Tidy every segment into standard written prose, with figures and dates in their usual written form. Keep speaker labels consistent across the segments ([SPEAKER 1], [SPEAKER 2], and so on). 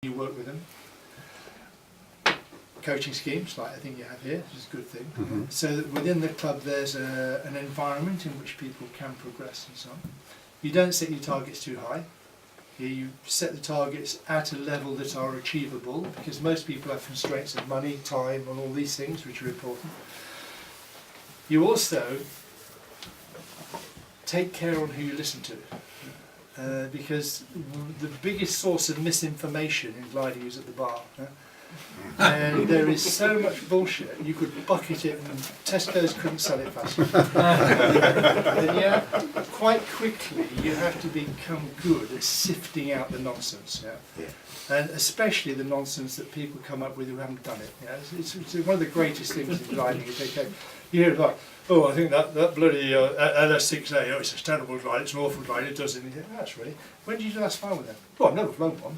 [SPEAKER 1] you work with them. Coaching schemes, like I think you have here, which is a good thing. So that within the club there's an environment in which people can progress and so on. You don't set your targets too high. You set the targets at a level that are achievable, because most people have constraints of money, time, and all these things which are important. You also take care on who you listen to, because the biggest source of misinformation in gliding is at the bar. And there is so much bullshit, you could bucket it and Tesco's couldn't sell it fast enough. And yet, quite quickly, you have to become good at sifting out the nonsense. And especially the nonsense that people come up with who haven't done it. It's one of the greatest things in gliding. You hear like, oh, I think that bloody LS6A, oh, it's a terrible glide, it's an awful glide, it does it. And you think, that's really, when did you do last fly with them? Well, I've never flown one.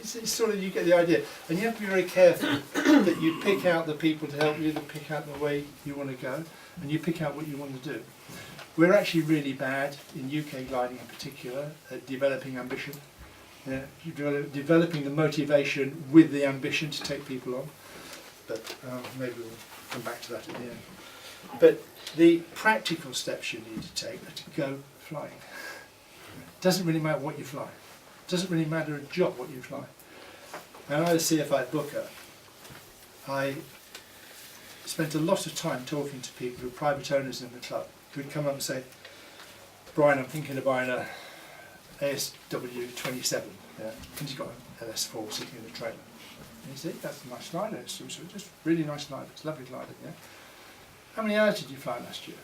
[SPEAKER 1] It's sort of, you get the idea. And you have to be very careful that you pick out the people to help you, that pick out the way you want to go, and you pick out what you want to do. We're actually really bad, in UK gliding in particular, at developing ambition. Developing the motivation with the ambition to take people on. But maybe we'll come back to that at the end. But the practical steps you need to take are to go flying. It doesn't really matter what you fly. It doesn't really matter a jot what you fly. When I was CFI Booker, I spent a lot of time talking to people who were private owners in the club, who would come up and say, Brian, I'm thinking of buying a ASW 27. Yeah, and he's got an LS4 sitting in the trailer. And he said, that's a nice glider. It's just really nice glider. It's a lovely glider. Yeah. How many hours did you fly last year?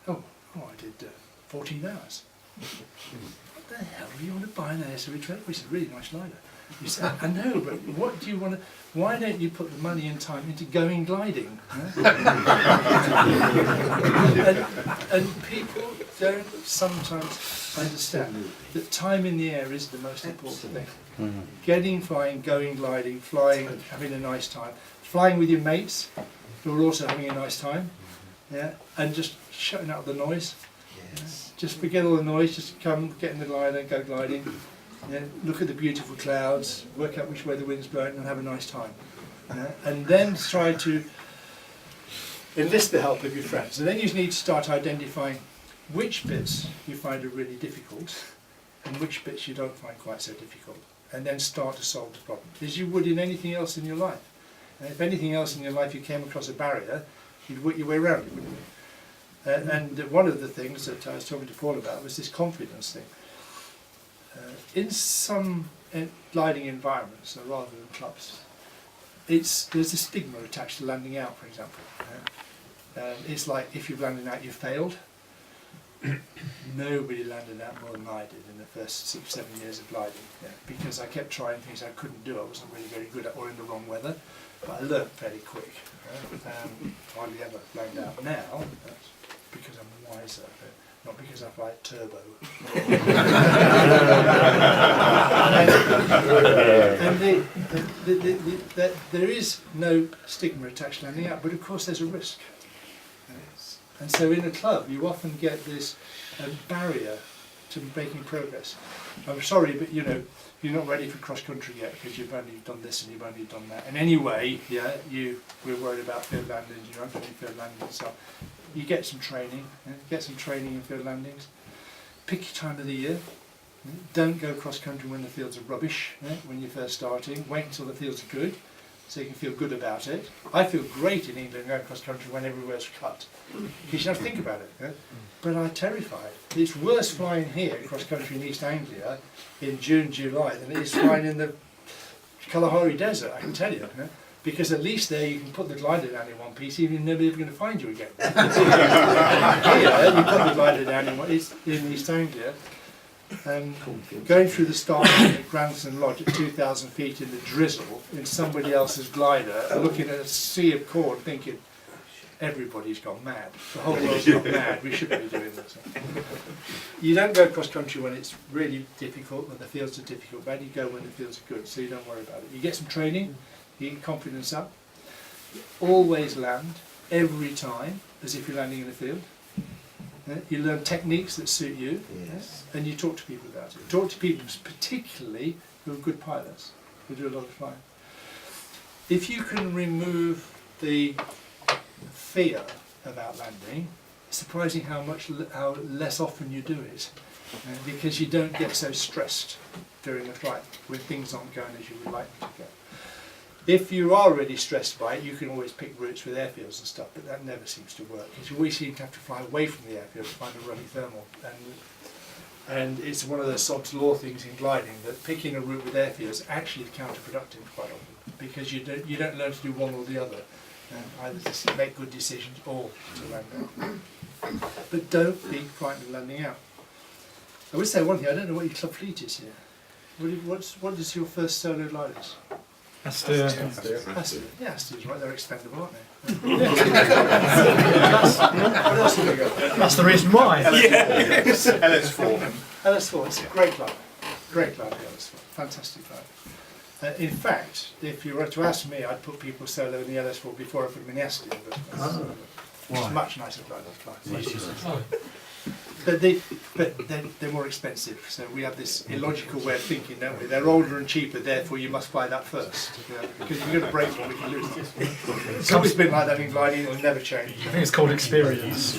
[SPEAKER 1] Oh, I did 14 hours. What the hell do you want to buy an ASW trailer? It's a really nice glider. You said, I know, but what do you want to? Why don't you put the money and time into going gliding? and people don't sometimes understand that time in the air is the most important thing. Getting flying, going gliding, flying, having a nice time, flying with your mates who are also having a nice time, and just shutting out the noise. Just forget all the noise. Just come, get in the glider, go gliding. Look at the beautiful clouds, work out which way the wind's blowing, and have a nice time. And then try to enlist the help of your friends. And then you need to start identifying which bits you find are really difficult and which bits you don't find quite so difficult. And then start to solve the problem, as you would in anything else in your life. And if anything else in your life you came across a barrier, you'd work your way around it, wouldn't you? And one of the things that I was talking to Paul about was this confidence thing. In some gliding environments, rather than clubs, there's a stigma attached to landing out, for example. It's like if you've landed out, you've failed. Nobody landed out more than I did in the first 6-7 years of gliding, because I kept trying things I couldn't do, I wasn't really very good at, or in the wrong weather, but I learnt fairly quick. Hardly ever land out now, that's because I'm wiser. Not because I fly turbo. And there is no stigma attached to landing out, but of course there's a risk. And so in a club you often get this barrier to making progress. I'm sorry, but you're not ready for cross country yet because you've only done this and you've only done that. And anyway, we're worried about field landings, you aren't doing field landings, so you get some training, in field landings. Pick your time of the year. Don't go cross country when the fields are rubbish, when you're first starting. Wait until the fields are good, so you can feel good about it. I feel great in England going cross country when everywhere's cut. You should have to think about it. But I'm terrified. It's worse flying here cross country in East Anglia in June, July than it is flying in the Kalahari Desert, I can tell you. Because at least there you can put the glider down in one piece, even if nobody's ever going to find you again. Here, you put the glider down in East Anglia, going through the start at Grandson Lodge at 2,000 feet in the drizzle in somebody else's glider, looking at a sea of cord, thinking, everybody's gone mad. The whole world's gone mad. We shouldn't be doing this. You don't go cross country when it's really difficult, when the fields are difficult, but you go when the fields are good, so you don't worry about it. You get some training. You get confidence up. Always land, every time, as if you're landing in a field. You learn techniques that suit you, and you talk to people about it. Talk to people particularly who are good pilots, who do a lot of flying. If you can remove the fear about landing, it's surprising how less often you do it, because you don't get so stressed during a flight when things aren't going as you would like them to go. If you are already stressed by it, you can always pick routes with airfields and stuff, but that never seems to work, because you always seem to have to fly away from the airfield to find a running thermal. And it's one of those Sod's Law things in gliding, that picking a route with airfields is actually counterproductive quite often, because you don't learn to do one or the other, either to make good decisions or to land out. But don't be frightened of landing out. I would say one thing, I don't know what your club fleet is here. What is your first solo gliders?
[SPEAKER 2] Astor.
[SPEAKER 1] Yeah, Astor's right, they're expendable, aren't they? What else have we got?
[SPEAKER 2] That's the reason why.
[SPEAKER 3] LS4.
[SPEAKER 1] LS4, it's a great glider. Great glider, LS4. Fantastic glider. In fact, if you were to ask me, I'd put people solo in the LS4 before I put them in the Astor. It's a much nicer glider to fly. But they're more expensive, so we have this illogical way of thinking, don't we? They're older and cheaper, therefore you must buy that first. Because if you're going to break one, we can lose it. It's always been like that in gliding, it'll never change.
[SPEAKER 2] I think it's called experience.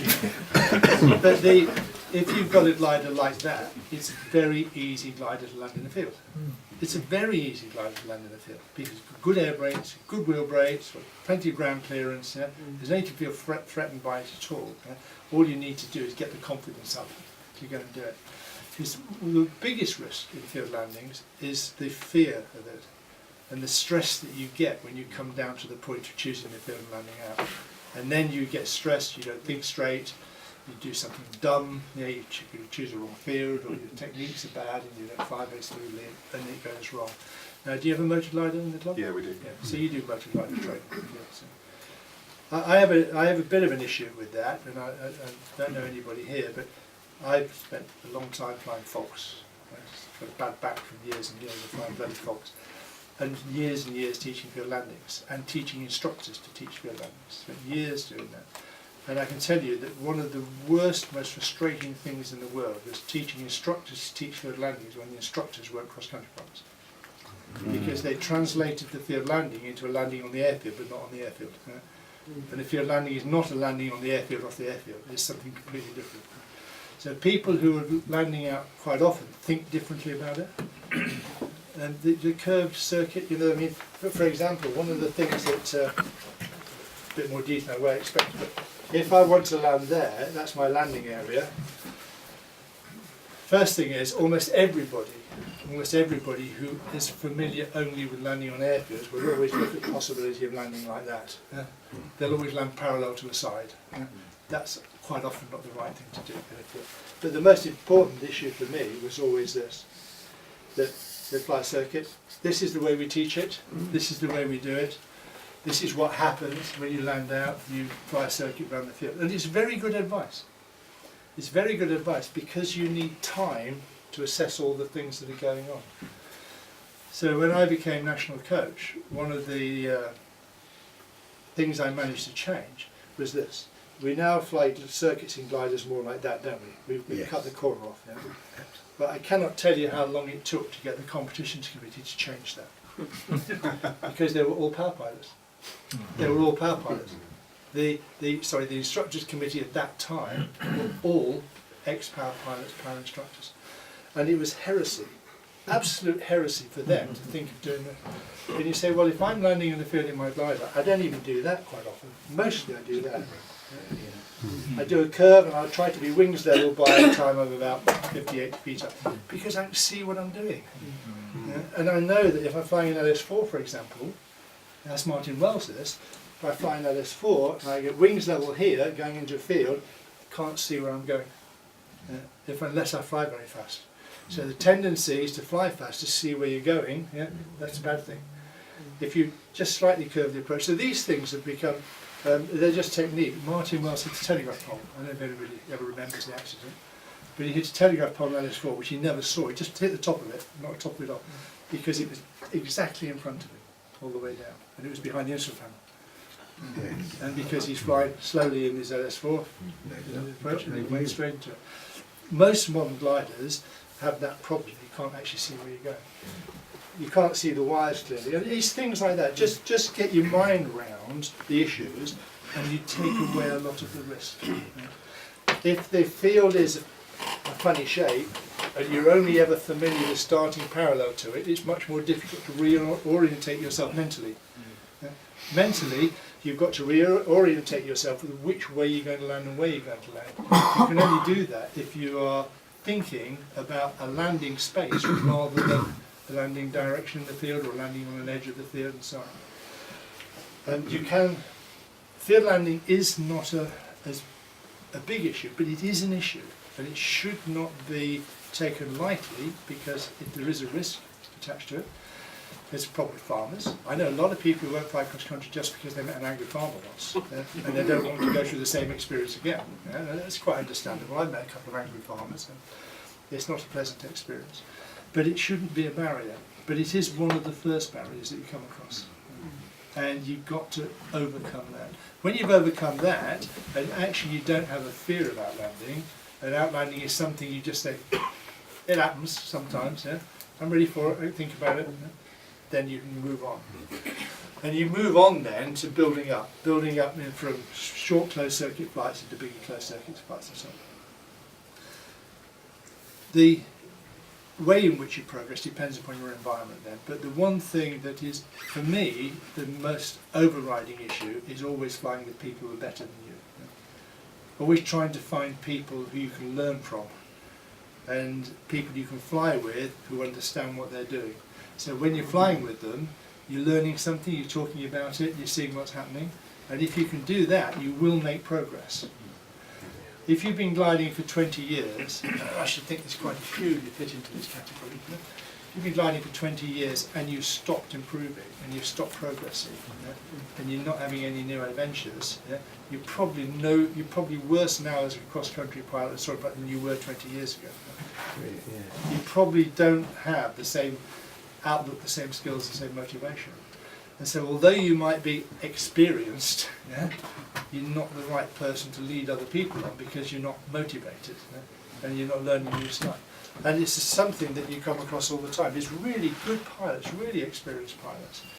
[SPEAKER 1] But if you've got a glider like that, it's a very easy glider to land in the field. It's a very easy glider to land in the field, because good air brakes, good wheel brakes, plenty of ground clearance, there's no need to feel threatened by it at all. All you need to do is get the confidence up to go and do it. Because the biggest risk in field landings is the fear of it, and the stress that you get when you come down to the point of choosing the field and landing out. And then you get stressed, you don't think straight, you do something dumb, you choose the wrong field, or your techniques are bad and you don't fly very smoothly, and it goes wrong. Now, do you have a motor glider in the club?
[SPEAKER 3] Yeah, we do.
[SPEAKER 1] Yeah, so you do motor glider training. So I have a bit of an issue with that, and I don't know anybody here, but I've spent a long time flying Fox. I've got a bad back from years and years of flying bloody Fox, and years teaching field landings and teaching instructors to teach field landings. Spent years doing that. And I can tell you that one of the worst, most frustrating things in the world was teaching instructors to teach field landings when the instructors weren't cross-country pilots. Because they translated the field landing into a landing on the airfield, but not on the airfield. And the field landing is not a landing on the airfield off the airfield, it's something completely different. So people who are landing out quite often think differently about it. And the curved circuit, you know, I mean, for example, one of the things that, a bit more detail where I expected, but if I want to land there, that's my landing area. First thing is, almost everybody who is familiar only with landing on airfields will always look at the possibility of landing like that. They'll always land parallel to the side. That's quite often not the right thing to do. But the most important issue for me was always this, that the fly circuit, this is the way we teach it, this is the way we do it, this is what happens when you land out, you fly a circuit around the field. And it's very good advice. It's very good advice because you need time to assess all the things that are going on. So when I became national coach, one of the things I managed to change was this. We now fly circuits in gliders more like that, don't we? We've yes. Cut the corner off. Yeah? But I cannot tell you how long it took to get the competitions committee to change that. Because they were all power pilots. They were all power pilots. The instructors committee at that time were all ex-power pilots, power instructors. And it was heresy, absolute heresy for them to think of doing that. And you say, well, if I'm landing in the field in my glider, I don't even do that quite often. Mostly I do that. I do a curve and I try to be wings level by a time of about 58 feet up, because I can see what I'm doing. And I know that if I'm flying an LS4, for example, as Martin Wells says, if I fly an LS4 and I get wings level here, going into a field, I can't see where I'm going, unless I fly very fast. So the tendency is to fly fast to see where you're going. That's a bad thing. If you just slightly curve the approach. So these things have become, they're just technique. Martin Wells hit a telegraph pole. I don't know if anybody ever remembers the accident. But he hit a telegraph pole on LS4, which he never saw. He just hit the top of it, knocked the top of it off, because it was exactly in front of him, all the way down. And it was behind the instrument panel. And because he's flying slowly in his LS4, approach, and he went straight into it. Most modern gliders have that problem. You can't actually see where you're going. you can't see the wires clearly. And it's things like that. Just get your mind round the issues, and you take away a lot of the risk. If the field is a funny shape, and you're only ever familiar with starting parallel to it, it's much more difficult to reorientate yourself mentally. Mentally, you've got to reorientate yourself with which way you're going to land and where you're going to land. You can only do that if you are thinking about a landing space rather than the landing direction in the field or landing on an edge of the field and so on. And you can, field landing is not a big issue, but it is an issue, and it should not be taken lightly, because if there is a risk attached to it, there's a problem with farmers. I know a lot of people who won't fly cross country just because they met an angry farmer once, and they don't want to go through the same experience again. That's quite understandable. I've met a couple of angry farmers, and it's not a pleasant experience. But it shouldn't be a barrier. But it is one of the first barriers that you come across. And you've got to overcome that. When you've overcome that, and actually you don't have a fear about landing, and outlanding is something you just say, it happens sometimes, I'm ready for it, I don't think about it, then you can move on. And you move on then to building up from short closed circuit flights into bigger closed circuit flights and so on. The way in which you progress depends upon your environment then, but the one thing that is, for me, the most overriding issue is always flying with people who are better than you. Always trying to find people who you can learn from, and people you can fly with who understand what they're doing. So when you're flying with them, you're learning something, you're talking about it, you're seeing what's happening, and if you can do that, you will make progress. If you've been gliding for 20 years, I should think there's quite a few you fit into this category. You've been gliding for 20 years and you've stopped improving and you've stopped progressing, and you're not having any new adventures, you're probably worse now as a cross-country pilot than you were 20 years ago. You probably don't have the same outlook, the same skills, the same motivation. And so although you might be experienced, you're not the right person to lead other people on, because you're not motivated, and you're not learning new stuff. And it's something that you come across all the time. It's really good pilots, really experienced pilots,